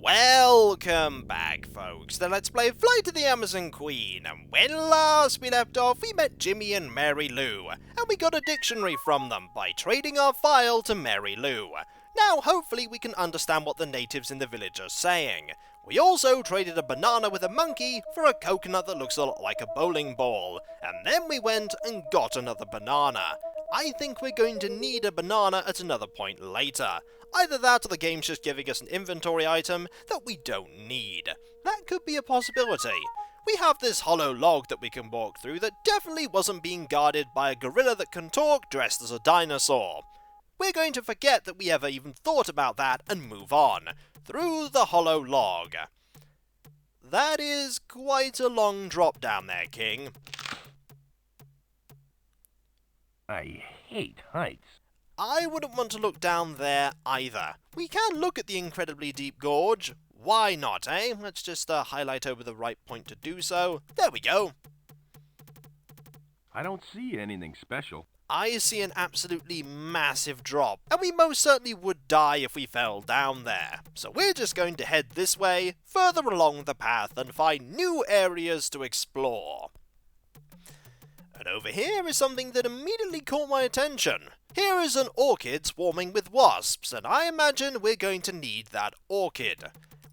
Welcome back, folks, to Let's Play Flight of the Amazon Queen, and when last we left off, we met Jimmy and Mary Lou, and we got a dictionary from them by trading our file to Mary Lou. Now, hopefully we can understand what the natives in the village are saying. We also traded a banana with a monkey for a coconut that looks a lot like a bowling ball, and then we went and got another banana. I think we're going to need a banana at another point later. Either that or the game's just giving us an inventory item that we don't need. That could be a possibility. We have this hollow log that we can walk through that definitely wasn't being guarded by a gorilla that can talk dressed as a dinosaur. We're going to forget that we ever even thought about that and move on, through the hollow log. That is quite a long drop down there, King. I hate heights. I wouldn't want to look down there either. We can look at the incredibly deep gorge. Why not, eh? Let's just highlight over the right point to do so. There we go. I don't see anything special. I see an absolutely massive drop, and we most certainly would die if we fell down there. So we're just going to head this way, further along the path, and find new areas to explore. And over here is something that immediately caught my attention. Here is an orchid swarming with wasps, and I imagine we're going to need that orchid.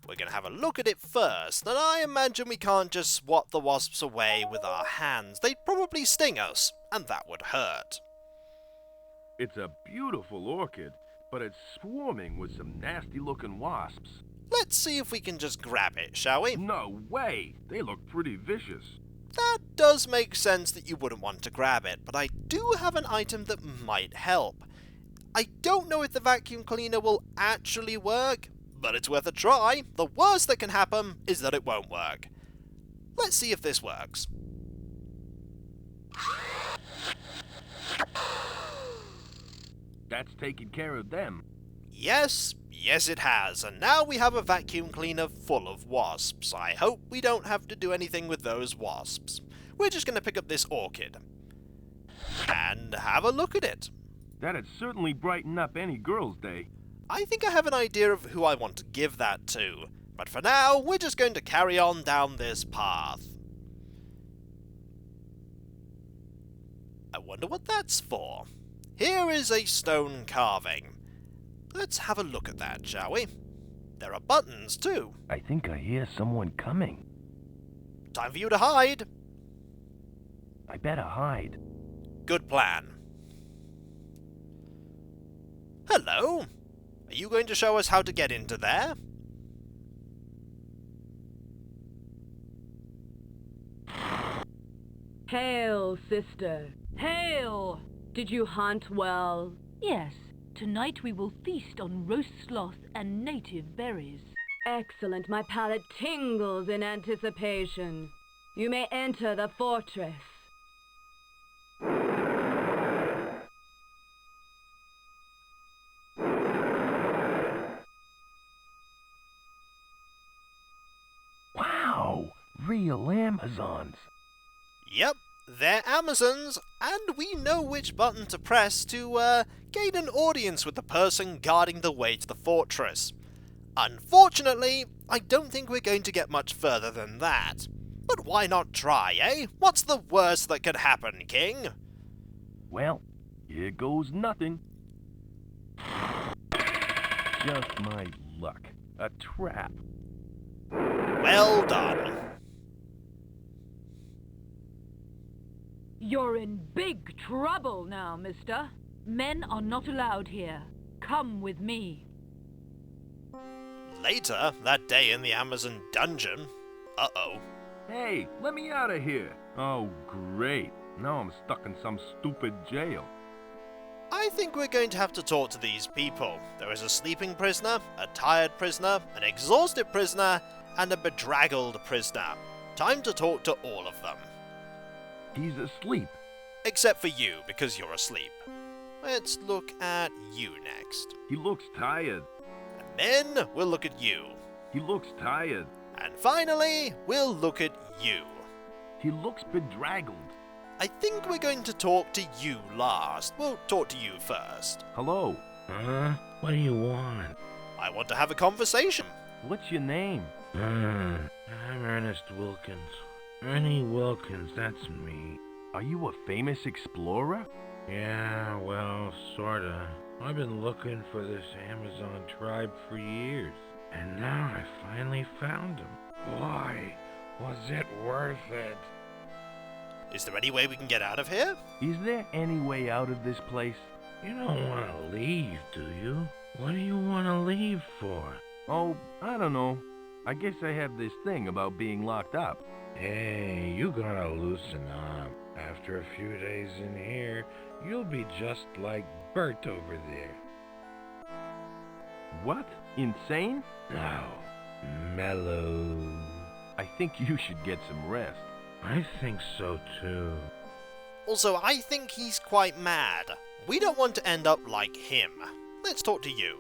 We're going to have a look at it first, and I imagine we can't just swat the wasps away with our hands. They'd probably sting us, and that would hurt. It's a beautiful orchid, but it's swarming with some nasty-looking wasps. Let's see if we can just grab it, shall we? No way! They look pretty vicious. That does make sense that you wouldn't want to grab it, but I do have an item that might help. I don't know if the vacuum cleaner will actually work, but it's worth a try. The worst that can happen is that it won't work. Let's see if this works. That's taking care of them. Yes it has, and now we have a vacuum cleaner full of wasps. I hope we don't have to do anything with those wasps. We're just going to pick up this orchid and have a look at it. That'd certainly brighten up any girl's day. I think I have an idea of who I want to give that to, but for now, we're just going to carry on down this path. I wonder what that's for. Here is a stone carving. Let's have a look at that, shall we? There are buttons, too. I think I hear someone coming. Time for you to hide. I better hide. Good plan. Hello. Are you going to show us how to get into there? Hail, sister. Hail! Did you hunt well? Yes, tonight we will feast on roast sloth and native berries. Excellent. My palate tingles in anticipation. You may enter the fortress. Wow! Real Amazons. Yep, they're Amazons, and we know which button to press to gain an audience with the person guarding the way to the fortress. Unfortunately, I don't think we're going to get much further than that. But why not try, eh? What's the worst that could happen, King? Well, here goes nothing. Just my luck. A trap. Well done. You're in big trouble now, mister. Men are not allowed here. Come with me. Later, that day in the Amazon dungeon. Uh-oh. Hey, let me out of here. Oh, great. Now I'm stuck in some stupid jail. I think we're going to have to talk to these people. There is a sleeping prisoner, a tired prisoner, an exhausted prisoner, and a bedraggled prisoner. Time to talk to all of them. He's asleep. Except for you, because you're asleep. Let's look at you next. He looks tired. And then we'll look at you. He looks tired. And finally, we'll look at you. He looks bedraggled. I think we're going to talk to you last. We'll talk to you first. Hello. What do you want? I want to have a conversation. What's your name? I'm Ernest Wilkins. Ernie Wilkins, that's me. Are you a famous explorer? Yeah, well, sorta. I've been looking for this Amazon tribe for years, and now I finally found them. Boy, was it worth it. Is there any way we can get out of here? Is there any way out of this place? You don't want to leave, do you? What do you want to leave for? Oh, I don't know. I guess I have this thing about being locked up. Hey, you gotta loosen up. After a few days in here, you'll be just like Bert over there. What? Insane? No, mellow. I think you should get some rest. I think so too. Also, I think he's quite mad. We don't want to end up like him. Let's talk to you.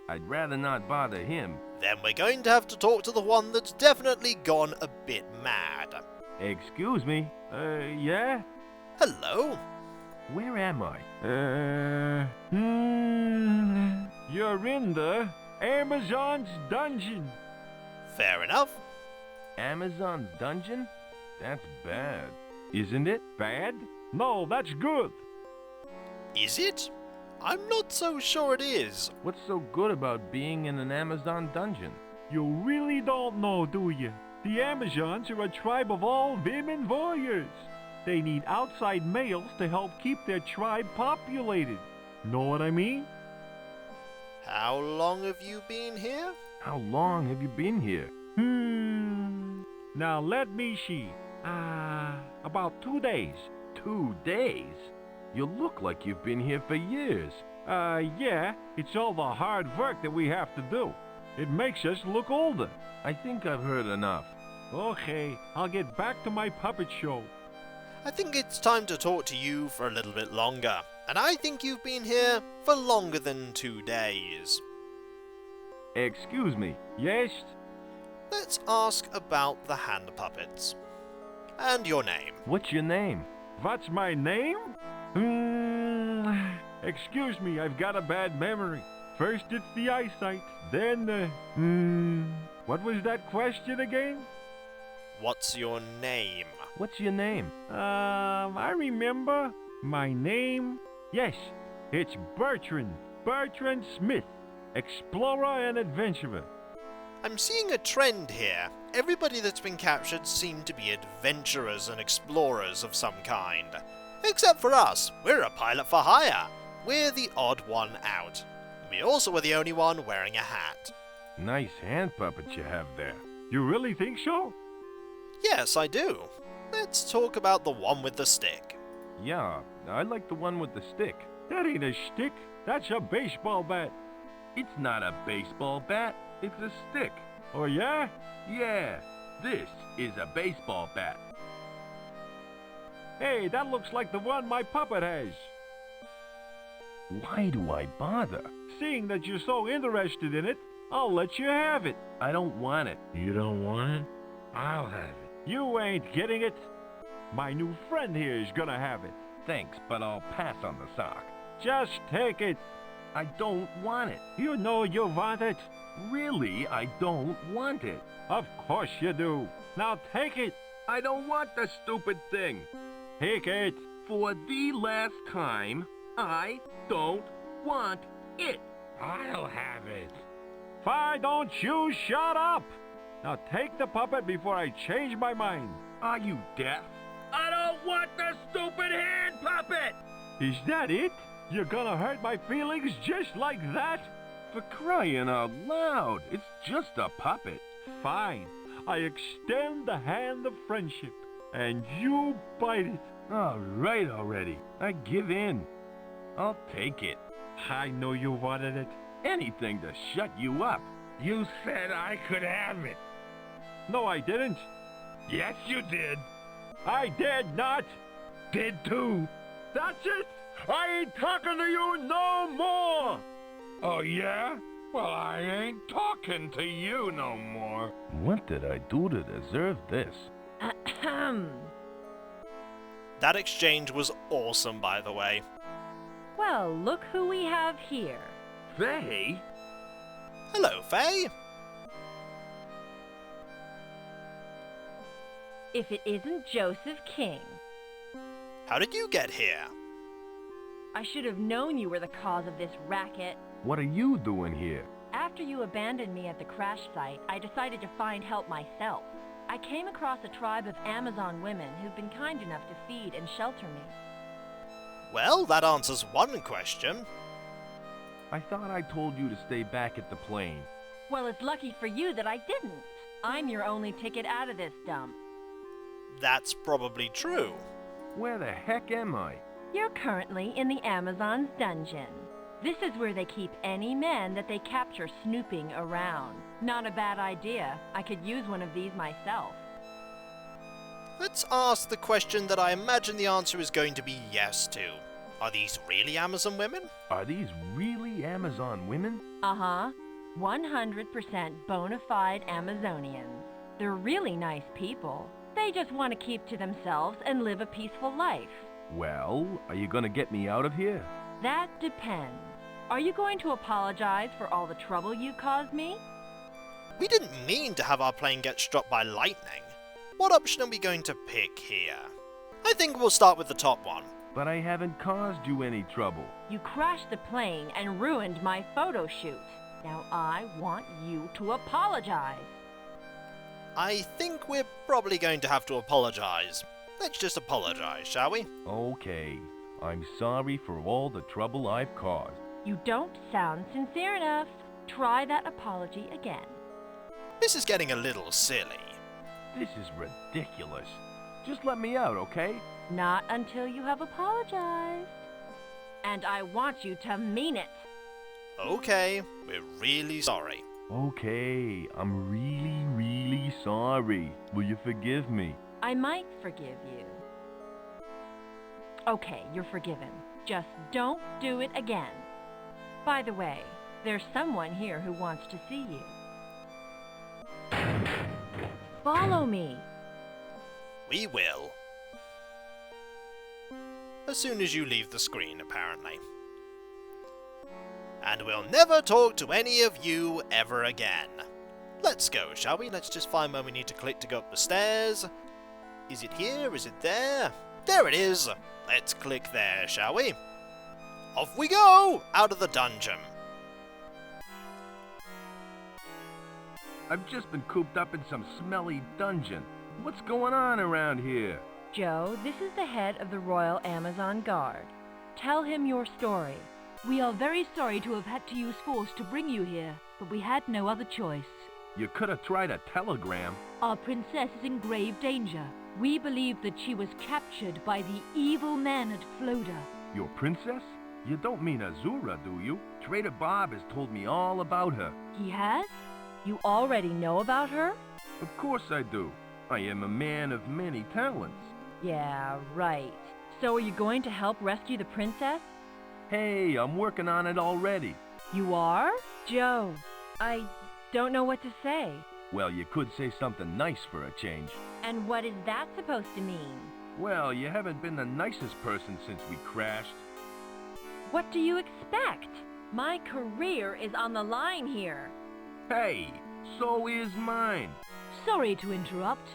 I'd rather not bother him. Then we're going to have to talk to the one that's definitely gone a bit mad. Excuse me? Yeah? Hello? Where am I? You're in the Amazon's dungeon. Fair enough. Amazon's dungeon? That's bad. Isn't it? Bad? No, that's good. Is it? I'm not so sure it is. What's so good about being in an Amazon dungeon? You really don't know, do you? The Amazons are a tribe of all women warriors. They need outside males to help keep their tribe populated. Know what I mean? How long have you been here? How long have you been here? Now let me see. About 2 days. 2 days? You look like you've been here for years. Yeah, it's all the hard work that we have to do. It makes us look older. I think I've heard enough. Okay, I'll get back to my puppet show. I think it's time to talk to you for a little bit longer. And I think you've been here for longer than 2 days. Excuse me. Yes? Let's ask about the hand puppets. And your name. What's your name? What's my name? Excuse me, I've got a bad memory. First it's the eyesight, then what was that question again? What's your name? What's your name? I remember. My name? Yes, it's Bertrand. Bertrand Smith, explorer and adventurer. I'm seeing a trend here. Everybody that's been captured seem to be adventurers and explorers of some kind. Except for us, we're a pilot for hire. We're the odd one out. We also were the only one wearing a hat. Nice hand puppet you have there. You really think so? Yes, I do. Let's talk about the one with the stick. Yeah, I like the one with the stick. That ain't a stick. That's a baseball bat. It's not a baseball bat. It's a stick. Oh, yeah? Yeah, this is a baseball bat. Hey, that looks like the one my puppet has. Why do I bother? Seeing that you're so interested in it, I'll let you have it. I don't want it. You don't want it? I'll have it. You ain't getting it. My new friend here is gonna have it. Thanks, but I'll pass on the sock. Just take it. I don't want it. You know you want it. Really, I don't want it. Of course you do. Now take it. I don't want the stupid thing. Take it. For the last time, I don't want it. I'll have it. Why don't you shut up? Now take the puppet before I change my mind. Are you deaf? I don't want the stupid hand puppet! Is that it? You're gonna hurt my feelings just like that? For crying out loud, it's just a puppet. Fine. I extend the hand of friendship, and you bite it. All right already. I give in. I'll take it. I know you wanted it. Anything to shut you up. You said I could have it. No, I didn't. Yes, you did. I did not. Did too. That's it. I ain't talking to you no more. Oh, yeah? Well, I ain't talking to you no more. What did I do to deserve this? That exchange was awesome, by the way. Well, look who we have here. Faye? Hello, Faye. if it isn't Joseph King. How did you get here? I should have known you were the cause of this racket. What are you doing here? After you abandoned me at the crash site, I decided to find help myself. I came across a tribe of Amazon women who've been kind enough to feed and shelter me. Well, that answers one question. I thought I told you to stay back at the plane. Well, it's lucky for you that I didn't. I'm your only ticket out of this dump. That's probably true. Where the heck am I? You're currently in the Amazon's dungeon. This is where they keep any men that they capture snooping around. Not a bad idea. I could use one of these myself. Let's ask the question that I imagine the answer is going to be yes to. Are these really Amazon women? Are these really Amazon women? Uh-huh. 100% bona fide Amazonians. They're really nice people. They just want to keep to themselves and live a peaceful life. Well, are you gonna get me out of here? That depends. Are you going to apologize for all the trouble you caused me? We didn't mean to have our plane get struck by lightning. What option are we going to pick here? I think we'll start with the top one. But I haven't caused you any trouble. You crashed the plane and ruined my photo shoot. Now I want you to apologize. I think we're probably going to have to apologize. Let's just apologize, shall we? Okay, I'm sorry for all the trouble I've caused. You don't sound sincere enough. Try that apology again. This is getting a little silly. This is ridiculous. Just let me out, okay? Not until you have apologized. And I want you to mean it. Okay, we're really sorry. Okay, I'm really sorry. Will you forgive me? I might forgive you. Okay, you're forgiven. Just don't do it again. By the way, there's someone here who wants to see you. Follow me. We will. As soon as you leave the screen, apparently. And we'll never talk to any of you ever again. Let's go, shall we? Let's just find where we need to click to go up the stairs. Is it here? Is it there? There it is! Let's click there, shall we? Off we go! Out of the dungeon. I've just been cooped up in some smelly dungeon. What's going on around here? Joe, this is the head of the Royal Amazon Guard. Tell him your story. We are very sorry to have had to use force to bring you here, but we had no other choice. You could have tried a telegram. Our princess is in grave danger. We believe that she was captured by the evil men at Floda. Your princess? You don't mean Azura, do you? Trader Bob has told me all about her. He has? You already know about her? Of course I do. I am a man of many talents. Yeah, right. So are you going to help rescue the princess? Hey, I'm working on it already. You are? Joe, I don't know what to say. Well, you could say something nice for a change. And what is that supposed to mean? Well, you haven't been the nicest person since we crashed. What do you expect? My career is on the line here. Hey, so is mine. Sorry to interrupt,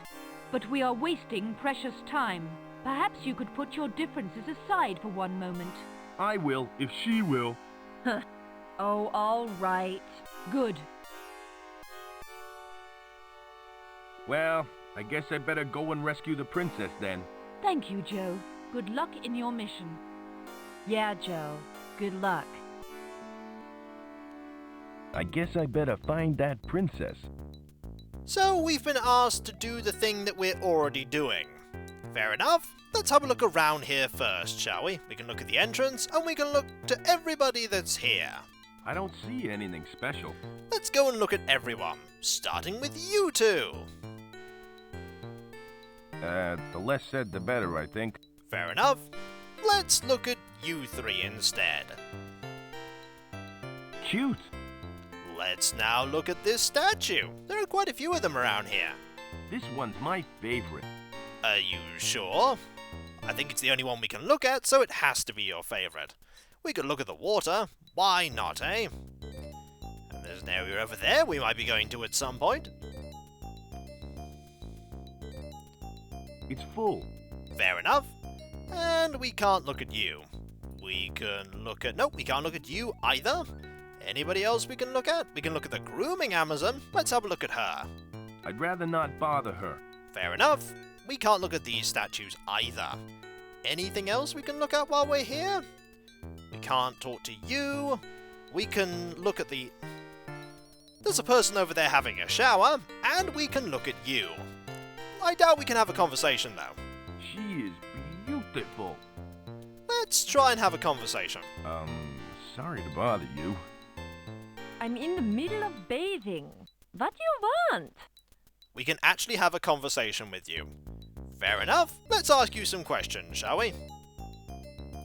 but we are wasting precious time. Perhaps you could put your differences aside for one moment. I will, if she will. Oh, all right. Good. Well, I guess I better go and rescue the princess then. Thank you, Joe. Good luck in your mission. Yeah, Joe. Good luck. I guess I better find that princess. So we've been asked to do the thing that we're already doing. Fair enough. Let's have a look around here first, shall we? We can look at the entrance, and we can look to everybody that's here. I don't see anything special. Let's go and look at everyone, starting with you two. The less said, the better, I think. Fair enough. Let's look at you three instead. Cute. Let's now look at this statue. There are quite a few of them around here. This one's my favorite. Are you sure? I think it's the only one we can look at, so it has to be your favourite. We could look at the water. Why not, eh? And there's an area over there we might be going to at some point. It's full. Fair enough. And we can't look at you. We can look at... Nope, we can't look at you either. Anybody else we can look at? We can look at the grooming Amazon. Let's have a look at her. I'd rather not bother her. Fair enough. We can't look at these statues either. Anything else we can look at while we're here? We can't talk to you. We can look at the... There's a person over there having a shower, and we can look at you. I doubt we can have a conversation, though. She is beautiful. Let's try and have a conversation. Sorry to bother you. I'm in the middle of bathing. What do you want? We can actually have a conversation with you. Fair enough. Let's ask you some questions, shall we?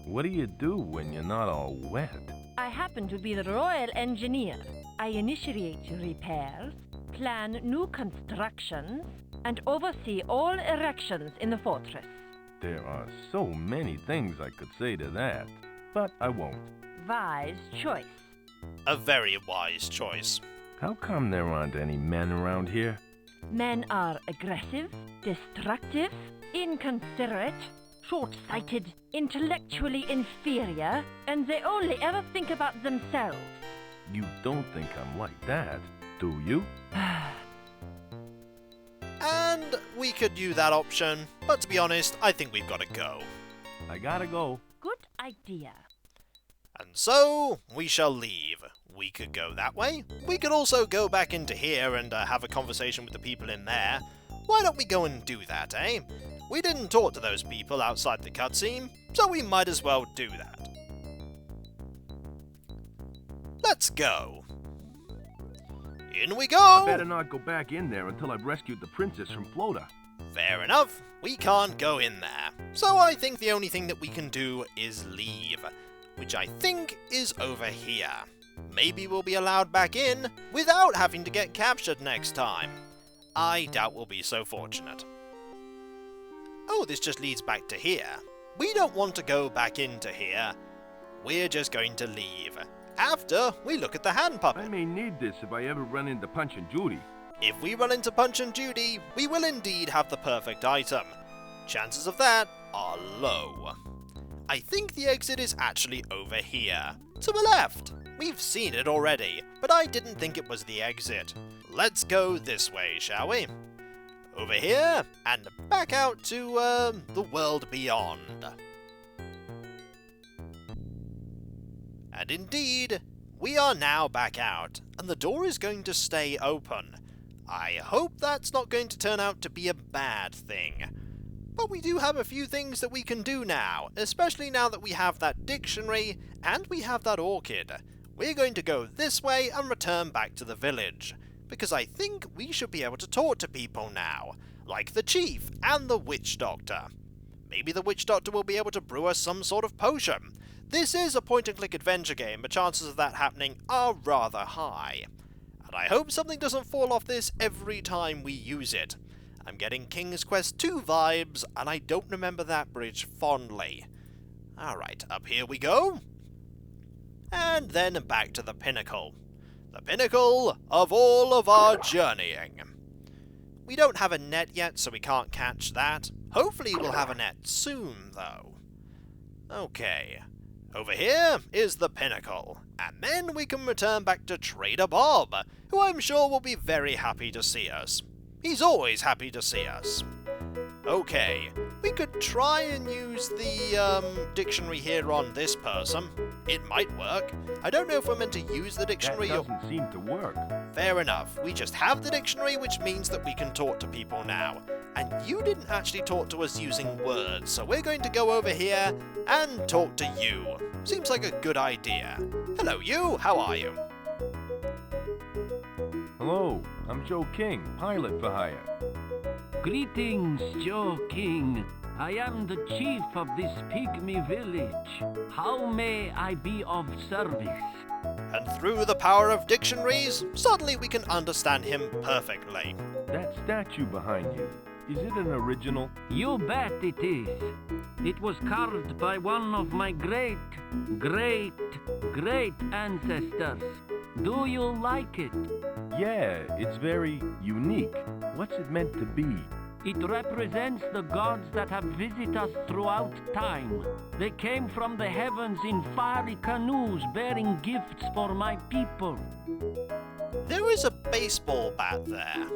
What do you do when you're not all wet? I happen to be the royal engineer. I initiate repairs, plan new constructions, and oversee all erections in the fortress. There are so many things I could say to that, but I won't. Wise choice. A very wise choice. How come there aren't any men around here? Men are aggressive, destructive, inconsiderate, short-sighted, intellectually inferior, and they only ever think about themselves. You don't think I'm like that, do you? And we could do that option, but to be honest, I think we've got to go. I gotta go. Good idea. And so, we shall leave. We could go that way. We could also go back into here and have a conversation with the people in there. Why don't we go and do that, eh? We didn't talk to those people outside the cutscene, so we might as well do that. Let's go. In we go! I better not go back in there until I've rescued the princess from Flota. Fair enough. We can't go in there. So I think the only thing that we can do is leave, which I think is over here. Maybe we'll be allowed back in without having to get captured next time. I doubt we'll be so fortunate. Oh, this just leads back to here. We don't want to go back into here. We're just going to leave. After we look at the hand puppet. I may need this if I ever run into Punch and Judy. If we run into Punch and Judy, we will indeed have the perfect item. Chances of that are low. I think the exit is actually over here, to the left. We've seen it already, but I didn't think it was the exit. Let's go this way, shall we? Over here, and back out to, the world beyond. And indeed, we are now back out, and the door is going to stay open. I hope that's not going to turn out to be a bad thing. But we do have a few things that we can do now, especially now that we have that dictionary and we have that orchid. We're going to go this way and return back to the village, because I think we should be able to talk to people now, like the chief and the witch doctor. Maybe the witch doctor will be able to brew us some sort of potion. This is a point-and-click adventure game, but chances of that happening are rather high. And I hope something doesn't fall off this every time we use it. I'm getting King's Quest 2 vibes, and I don't remember that bridge fondly. Alright, up here we go. And then back to the pinnacle. The pinnacle of all of our journeying. We don't have a net yet, so we can't catch that. Hopefully we'll have a net soon, though. Okay. Over here is the pinnacle, and then we can return back to Trader Bob, who I'm sure will be very happy to see us. He's always happy to see us. Okay, we could try and use the dictionary here on this person. It might work. I don't know if we're meant to use the dictionary That doesn't seem to work. Fair enough. We just have the dictionary, which means that we can talk to people now. And you didn't actually talk to us using words, so we're going to go over here and talk to you. Seems like a good idea. Hello, you. How are you? Hello, I'm Joe King, pilot for hire. Greetings, Joe King. I am the chief of this pygmy village. How may I be of service? And through the power of dictionaries, suddenly we can understand him perfectly. That statue behind you, is it an original? You bet it is. It was carved by one of my great ancestors. Do you like it? Yeah, it's very unique. What's it meant to be? It represents the gods that have visited us throughout time. They came from the heavens in fiery canoes bearing gifts for my people. There is a baseball bat there.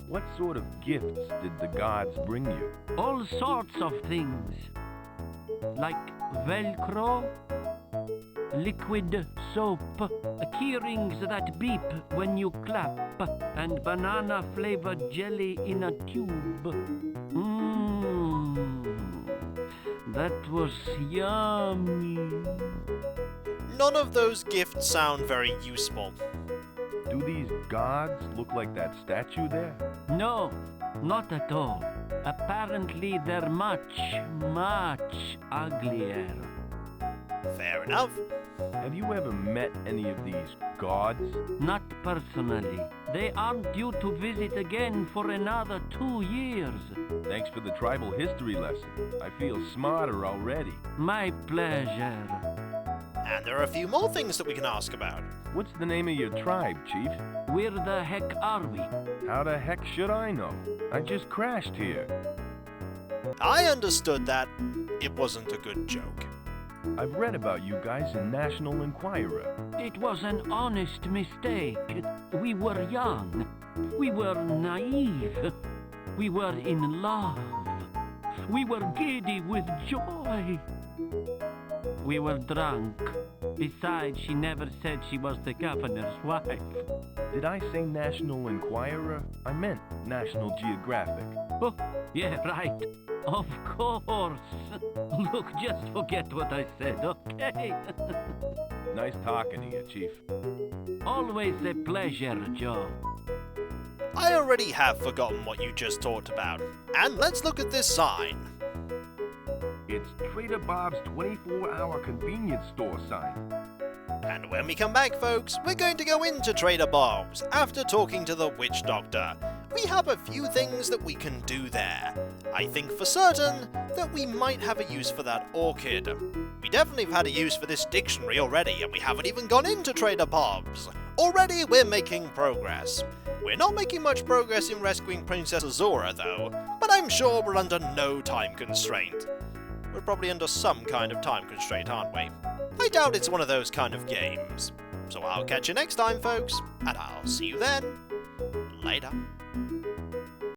What sort of gifts did the gods bring you? All sorts of things. Like Velcro, liquid soap, key rings that beep when you clap, and banana-flavored jelly in a tube. That was yummy. None of those gifts sound very useful. Do these gods look like that statue there? No, not at all. Apparently they're much, much uglier. Fair enough. Have you ever met any of these gods? Not personally. They aren't due to visit again for another 2 years. Thanks for the tribal history lesson. I feel smarter already. My pleasure. And there are a few more things that we can ask about. What's the name of your tribe, Chief? Where the heck are we? How the heck should I know? I just crashed here. I understood that it wasn't a good joke. I've read about you guys in National Enquirer. It was an honest mistake. We were young. We were naive. We were in love. We were giddy with joy. We were drunk. Besides, she never said she was the governor's wife. Did I say National Enquirer? I meant National Geographic. Oh, yeah, right. Of course. Look, just forget what I said, okay? Nice talking to you, Chief. Always a pleasure, Joe. I already have forgotten what you just talked about. And let's look at this sign. It's Trader Bob's 24-hour convenience store sign. And when we come back, folks, we're going to go into Trader Bob's after talking to the witch doctor. We have a few things that we can do there. I think for certain that we might have a use for that orchid. We definitely have had a use for this dictionary already, and we haven't even gone into Trader Bob's. Already we're making progress. We're not making much progress in rescuing Princess Azora though, but I'm sure we're under no time constraint. We're probably under some kind of time constraint, aren't we? I doubt it's one of those kind of games. So I'll catch you next time, folks, and I'll see you then. Later.